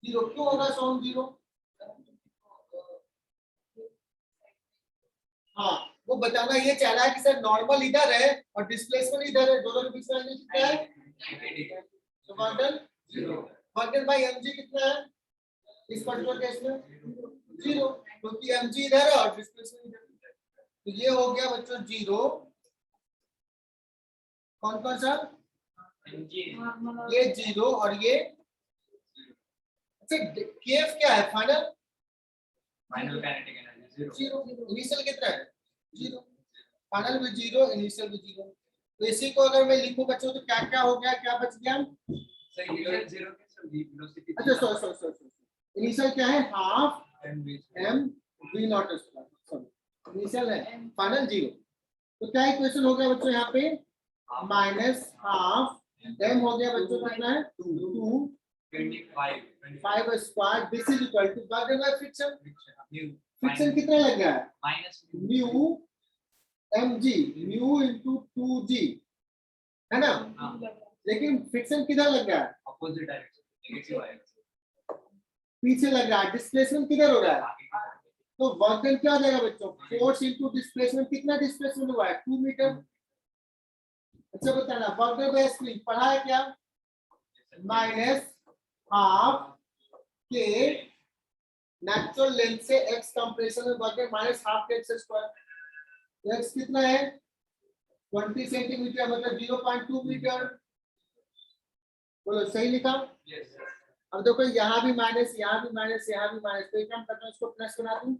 S1: जीरो क्यों होगा, सोम जीरो। हाँ वो बताना ये चाह रहा है कि सर नॉर्मल इधर है और डिस्प्लेसमेंट इधर है, दोनों के बीच में एंगल कितना है, तो work done zero. Work done bye MG कितना है इस पर्टिकुलर केस में जीरो, क्योंकि एमजी इधर है और डिस्प्लेसमेंट इधर। तो ये हो गया बच्चों जीरो। कौन कौन सा, ये जीरो और ये अच्छा, केएफ क्या है final
S2: kinetic energy
S1: zero, initial कितना है जीरो, फाइनल भी जीरो, इनिशियल भी जीरो। तो इसी को अगर मैं लिखूं बच्चों तो क्या क्या हो गया, क्या बच गया, अच्छा सॉरी इनिशियल क्या है half m v naught square, sorry initial है, फाइनल जीरो। तो क्या इक्वेशन हो गया बच्चों यहाँ पे माइनस हाफ एम हो गया बच्चों कितना है 2 5 square, this is equal to work done by friction. Friction कितना लग गया है
S2: minus
S1: mu mg mu into 2g है ना, लेकिन फ्रिक्शन किधर लग गया है
S2: अपोजिट डायरेक्शन नेगेटिव आएगा,
S1: पीछे लग रहा है, डिस्प्लेसमेंट किधर हो रहा है, तो वर्क डन क्या हो जाएगा बच्चों फोर्स इनटू डिस्प्लेसमेंट, कितना डिस्प्लेसमेंट हुआ है 2 मीटर। अच्छा बताना वर्क डन बाय स्प्रिंग पढ़ा है क्या, माइनस हाफ के नेचुरल लेंथ से x कंप्रेशन में वर्क डन माइनस हाफ के x स्क्वायर, x कितना है 20 सेंटीमीटर मतलब 0.2 मीटर। बोलो सही लिखा।
S2: यस
S1: अब देखो यहाँ भी माइनस, यहाँ भी माइनस, यहाँ भी माइनस, तो एक काम करता हूँ इसको प्लस बना दूं,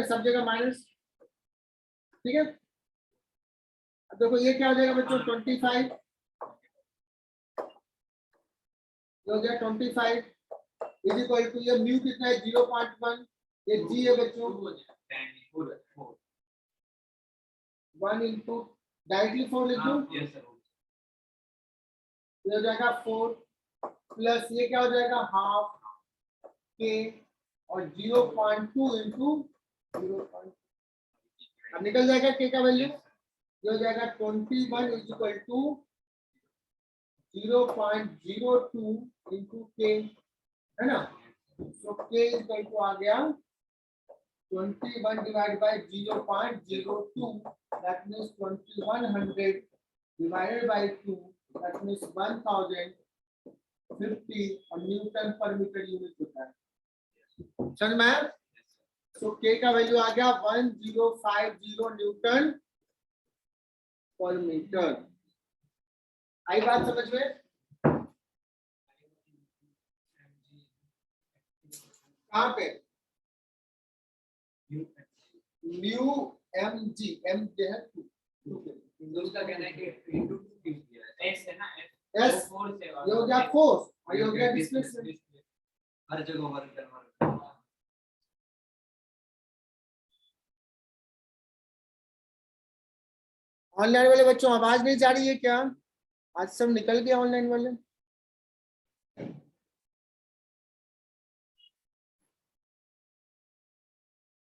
S1: सब जगह माइनस, ठीक है। अब देखो ये क्या हो जाएगा बच्चों 25 हो गया 25 इज इक्वल टू ये म्यू कितना है 0.1, ये जी है बच्चों
S2: 4
S1: 1 इंटू डायरेक्टली 4 लिख दूं,
S2: yes sir
S1: ये हो जाएगा 4 प्लस ये क्या हो जाएगा हाफ के और 0.2 इंटू 0. अब निकल जाएगा के का वैल्यू, ये हो जाएगा 21 इज इक्वल टू 0.02 इंटू के, है ना. सो के इज इक्वल टू आ गया 21 divided by 0.02, that means 2100 divided by 2, that means 1050 और न्यूटन पर मीटर यूनिट होता है. समझ में आया? सो के का वैल्यू आ गया 1050 न्यूटन पर मीटर. आई बात समझ में? कहाँ पे? न्यू एम जी, एम जो है 2
S2: उसका कहना है कि into 2 यूज किया है s है ना
S1: S,
S2: s 4 से
S1: ये हो गया फोर्स और ये हो गया डिस्प्लेसमेंट.
S2: हर जगह वर्क करना.
S1: ऑनलाइन वाले बच्चों आवाज नहीं जा रही है क्या? आज सब निकल गया ऑनलाइन वाले.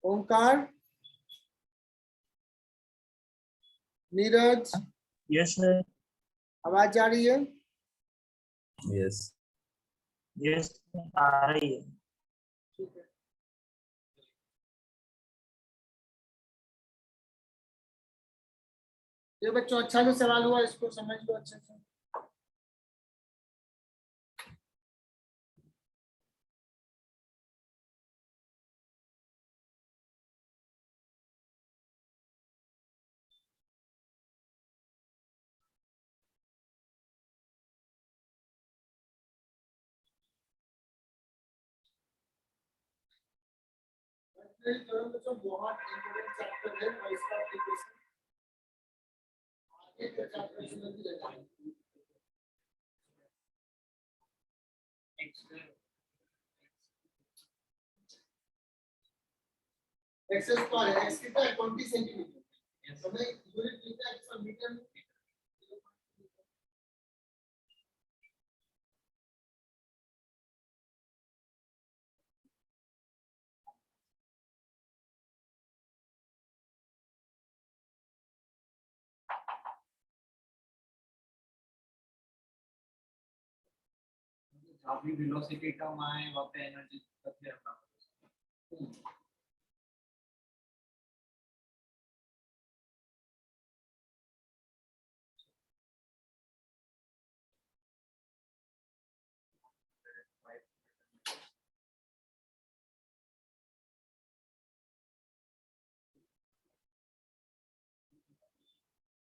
S1: ओंकार, नीरज,
S3: यस सर.
S1: आवाज जा रही है?
S3: यस यस आ रही है.
S1: ठीक है. ये बच्चों अच्छा जो सवाल हुआ इसको समझ लो अच्छे से. बच्चों बहुत इंपॉर्टेंट चैप्टर है और इसका एप्लीकेशन आगे के चैप्टर से नहीं रहता है. एक्सेस पर है, एक्स कितना है 20 सेंटीमीटर. तो मैं यूनिट लिखता है इसका मीटर में.
S2: जहाँ भी वेलोसिटी कम आए वहाँ पे एनर्जी बदले रखना.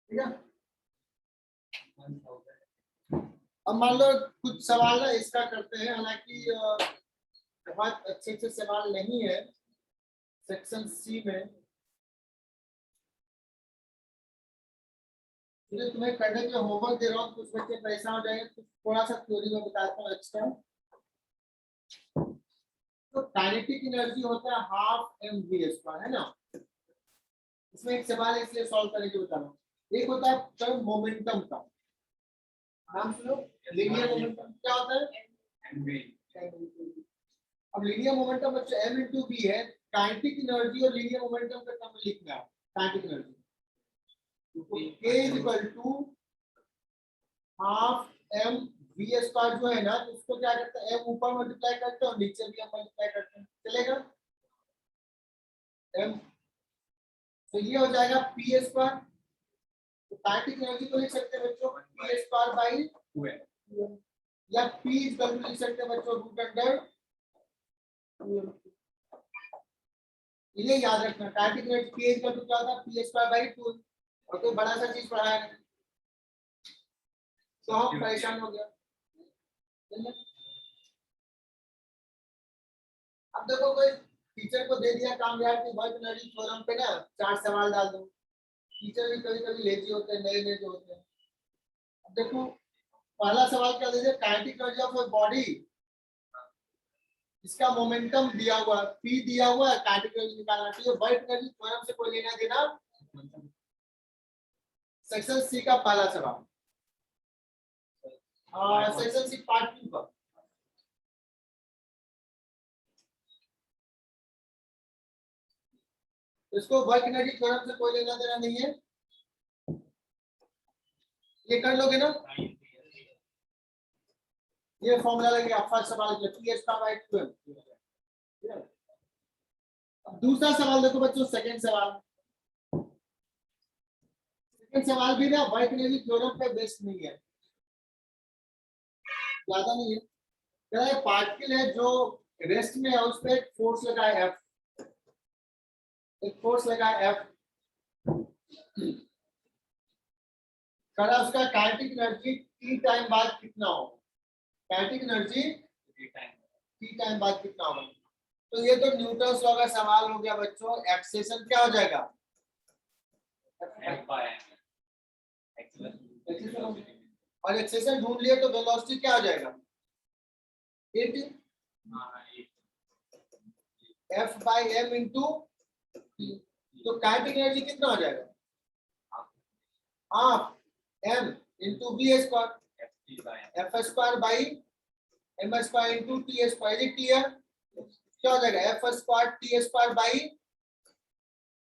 S1: ठीक है. अब मान लो कुछ सवाल ना इसका करते हैं, हालांकि बहुत अच्छे अच्छे सवाल नहीं है सेक्शन सी में. तो तुम्हें करने के लिए होमवर्क दे रहा हूँ, कुछ बच्चे परेशान हो जाएंगे. कुछ थोड़ा सा थ्योरी में बताता हूँ एक्स्ट्रा. तो काइनेटिक एनर्जी होता है हाफ एम वी स्क्वायर, है ना. इसमें एक सवाल है इसलिए सॉल्व करने के बता रहा हूँ. एक होता है टर्म मोमेंटम का, नाम सुनो. लीनियर मोमेंटम क्या होता है? अब लीनियर मोमेंटम बच्चों m into v है. काइनेटिक एनर्जी और लीनियर मोमेंटम का टर्म लिखना है. Kinetic energy k is equal to half m v square जो है ना, तो उसको क्या करते हैं m ऊपर मल्टीप्लाई करते हैं और नीचे भी हम मल्टीप्लाई करते हैं. चलेगा m. तो ये हो जाएगा p स्क्वायर. तो काइनेटिक एनर्जी को लिख सकते हैं बच्चों p स्क्वायर बाई 2m, या p इक्वल टू लिख सकते हैं बच्चों रूट अंडर 2m. ये याद रखना kinetic energy p equal to क्या होता है p स्क्वायर बाई 2. और कोई बड़ा सा चीज पढ़ाया नहीं तो हम परेशान हो गया. अब देखो कोई टीचर को दे दिया काम यार कि वर्क एनर्जी थ्योरम पे ना 4 सवाल डाल दो. टीचर भी कभी कभी लेजी होते हैं, नए नए जो होते हैं. अब देखो पहला सवाल क्या दे दिया, kinetic energy of a body इसका मोमेंटम दिया हुआ p दिया हुआ है, काइनेटिक एनर्जी निकालना चाहिए। वर्क एनर्जी थ्योरम से कोई लेना देना। सेक्शन सी का पहला सवाल, सेक्शन सी पार्ट 2 का। इसको वर्क एनर्जी थ्योरम से कोई लेना देना नहीं है, ये कर लोगे ना। ये फॉर्मूला लगेगा फर्स्ट सवाल के लिए, P/2M। अब दूसरा सवाल देखो बच्चों, सेकंड सवाल। सेकंड सवाल भी ना वर्क एनर्जी थ्योरम पे बेस्ड नहीं है, ज्यादा नहीं है। क्या है, पार्टिकल है जो रेस्ट में है, उस पर एक फोर्स लगा है F, एक फोर्स लगा है F। करा उसका काइनेटिक एनर्जी t टाइम बाद कितना होगा, काइनेटिक एनर्जी t टाइम बाद कितना होगा। तो ये तो न्यूटन लॉ का सवाल हो गया बच्चों। एक्सेलेरेशन क्या हो जाएगा, और एक्सेलेरेशन ढूंढ लिए तो वेलोसिटी क्या हो जाएगा, at F/m इंटू t। तो काइनेटिक एनर्जी कितना हो जाएगा, half m into v square, f square by m square into t square. ये t है, क्या हो जाएगा f square t square by,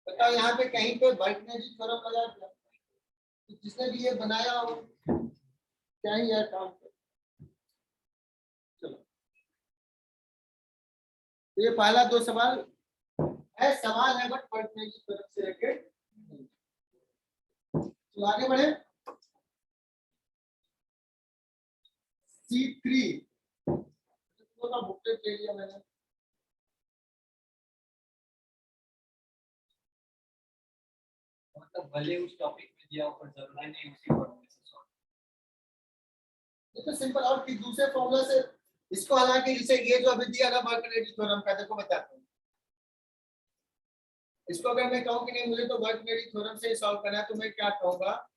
S1: बताओ यहाँ पे कहीं पे वर्क एनर्जी थ्योरम लगा दिया, तो जिसने भी ये बनाया हो क्या ही यार काम कर। चलो, तो ये पहला दो सवाल है, सवाल है बट वर्क एनर्जी थ्योरम से रिलेटेड। तो आगे बढ़े, C3 का बुकलेट ले लिया मैंने।
S2: मतलब भले उस टॉपिक में दिया हो पर जरूरी नहीं उसी फॉर्मूले से सॉल्व।
S1: ये तो सिंपल, और फिर दूसरे फॉर्मूला से इसको, हालांकि जैसे ये जो अभी दिया ना वर्क एनर्जी थ्योरम का, देखो बताता हूँ। इसको अगर मैं कहूँ कि नहीं मुझे तो वर्क एनर्जी थ्योरम से सॉल्व करना है, तो मैं क्या कहूँगा,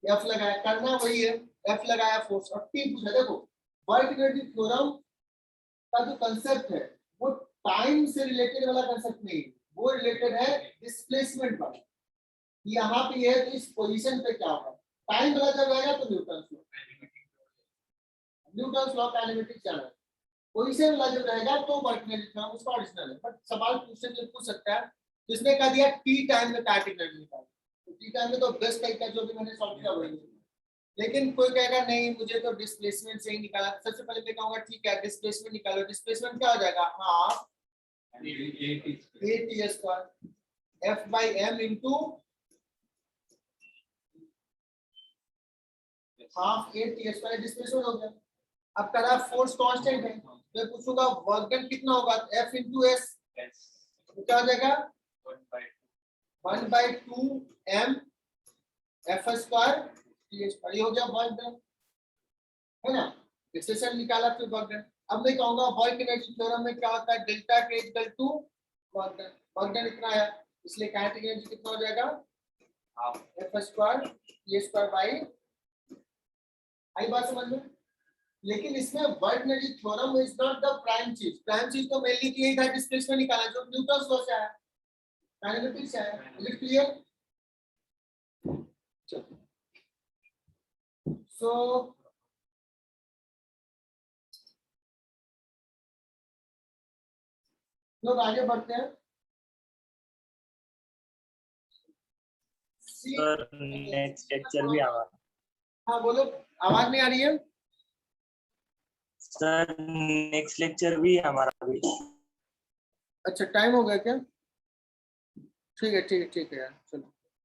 S1: F लगाया, करना वही है, F लगाया फोर्स और T पूछा। देखो वर्क एनर्जी थ्योरम का जो कंसेप्ट है वो टाइम से रिलेटेड वाला कंसेप्ट नहीं है, वो रिलेटेड है डिस्प्लेसमेंट वाला। यहाँ पे ये है तो इस पोजीशन पे क्या होगा, टाइम वाला जब रहेगा तो न्यूटन लॉ काइनेमेटिक्स जाना है। पोजीशन वाला जब रहेगा तो वर्क एनर्जी थ्योरम उसका ऑरिजिनल है। बट सवाल पूछ सकता है, तो इसने कह दिया टी टाइम में काइनेटिक एनर्जी निकालो, तो टी टाइम में तो बेस्ट तरीका जो भी मैंने सॉल्व किया वही। लेकिन कोई कहेगा नहीं मुझे तो डिस्प्लेसमेंट से ही निकाला, सबसे पहले मैं कहूंगा ठीक है डिस्प्लेसमेंट निकालो। डिस्प्लेसमेंट क्या हो जाएगा, half at square F/m into half at square, displacement हो गया। अब करा फोर्स कांस्टेंट है, मैं पूछूंगा वर्क डन कितना होगा, F इंटू s, तो क्या हो जाएगा 1/2 m F square t square. ये हो गया वर्क डन, है ना। एक्सेलेरेशन निकाला फिर वर्क डन। अब मैं कहूंगा वर्क एनर्जी थ्योरम में क्या होता है, डेल्टा के equal to work done. Work done इतना है, इसलिए काइनेटिक एनर्जी कितना हो जाएगा, F square t square by, आई बात समझ में। लेकिन इसमें work energy theorem is not the prime चीज। प्राइम चीज तो मेनली यही था डिस्प्लेसमेंट निकाला, जो न्यूटन लॉ से आया, काइनेमेटिक्स से आया। Is it clear? सो लोग आगे बढ़ते हैं।
S3: सर नेक्स्ट लेक्चर भी हमारा,
S1: हाँ बोलो, आवाज नहीं आ रही है।
S3: सर नेक्स्ट लेक्चर भी हमारा भी।
S1: अच्छा टाइम हो गया क्या, ठीक है यार चलो।